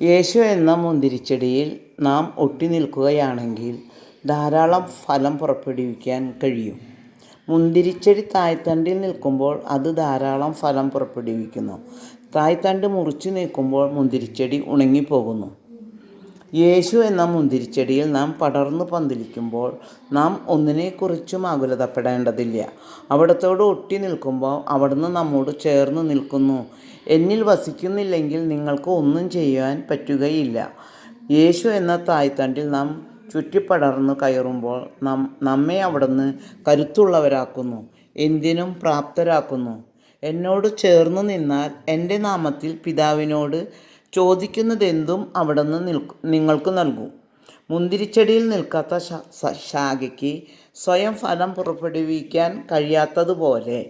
യേശു എന്ന മുന്തിരിച്ചെടിയിൽ നാം ഒട്ടിനിൽക്കുകയാണെങ്കിൽ ധാരാളം ഫലം പുറപ്പെടുവിക്കാൻ കഴിയും. മുന്തിരിച്ചെടി തായ്തണ്ടിൽ നിൽക്കുമ്പോൾ അത് ധാരാളം ഫലം പുറപ്പെടുവിക്കുന്നു. തായ്തണ്ട് മുറിച്ചു നീക്കുമ്പോൾ മുന്തിരിച്ചെടി ഉണങ്ങിപ്പോകുന്നു. യേശു എന്ന മുന്തിരിച്ചെടിയിൽ നാം പടർന്നു പന്തലിക്കുമ്പോൾ നാം ഒന്നിനെക്കുറിച്ചും ആകുലതപ്പെടേണ്ടതില്ല. അവിടത്തോട് ഒട്ടി നിൽക്കുമ്പോൾ അവിടുന്ന് നമ്മോട് ചേർന്ന് നിൽക്കുന്നു. എന്നിൽ വസിക്കുന്നില്ലെങ്കിൽ നിങ്ങൾക്ക് ഒന്നും ചെയ്യുവാൻ പറ്റുകയില്ല. യേശു എന്ന തായ്തണ്ടിൽ നാം ചുറ്റിപ്പടർന്നു കയറുമ്പോൾ നമ്മെ അവിടുന്ന് കരുത്തുള്ളവരാക്കുന്നു, എന്തിനും പ്രാപ്തരാക്കുന്നു. എന്നോട് ചേർന്ന് നിന്നാൽ എൻ്റെ നാമത്തിൽ പിതാവിനോട് ചോദിക്കുന്നതെന്തും അവിടുന്ന് നിങ്ങൾക്ക് നൽകും. മുന്തിരിച്ചെടിയിൽ നിൽക്കാത്ത ശാഖയ്ക്ക് സ്വയം ഫലം പുറപ്പെടുവിക്കാൻ കഴിയാത്തതുപോലെ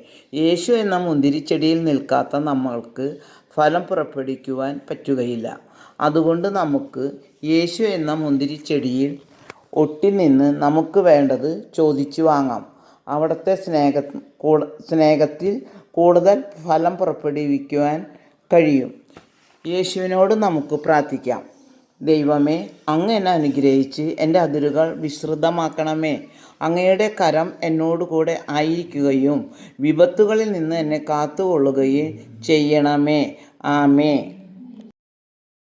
യേശു എന്ന മുന്തിരിച്ചെടിയിൽ നിൽക്കാത്ത നമ്മൾക്ക് ഫലം പുറപ്പെടുവിക്കുവാൻ പറ്റുകയില്ല. അതുകൊണ്ട് നമുക്ക് യേശു എന്ന മുന്തിരിച്ചെടിയിൽ ഒട്ടിനിന്ന് നമുക്ക് വേണ്ടത് ചോദിച്ചു വാങ്ങാം. അവിടുത്തെ സ്നേഹത്തിൽ കൂടുതൽ ഫലം പുറപ്പെടുവിക്കുവാൻ കഴിയും. യേശുവിനോട് നമുക്ക് പ്രാർത്ഥിക്കാം. ദൈവമേ, അങ്ങ് എന്നെ അനുഗ്രഹിച്ച് എൻ്റെ അതിരുകൾ വിസ്തൃതമാക്കണമേ. അങ്ങയുടെ കരം എന്നോടുകൂടെ ആയിരിക്കുകയും വിപത്തുകളിൽ നിന്ന് എന്നെ കാത്തുകൊള്ളുകയും ചെയ്യണമേ. ആമേൻ.